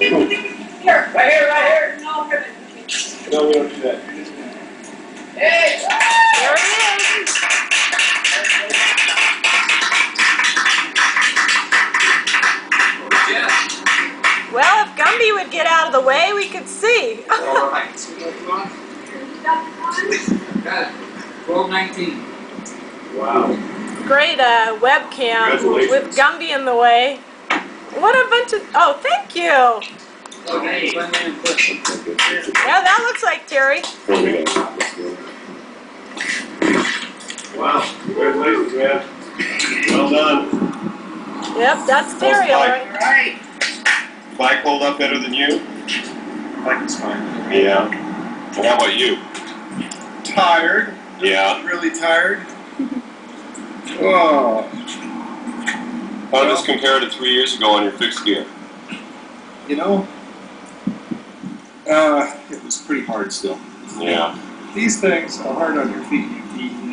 Here. Right here, right here. No, No, we don't do that. Hey! There he is. Well, if Gumby would get out of the way, we could see. All right. So what you want? Got it. 12:19. Wow. Great webcam with Gumby in the way. What a bunch of... Oh, thank you. Okay. Yeah, that looks like Terry. Wow. Congratulations, man. Well done. Yep, that's Terry, all right. All right. Bike hold up better than you? Bike is fine. Yeah. And how about you? Tired. Yeah. Really tired. Oh. How does this compare to 3 years ago on your fixed gear? You know, it was pretty hard still. Yeah. These things are hard on your feet. You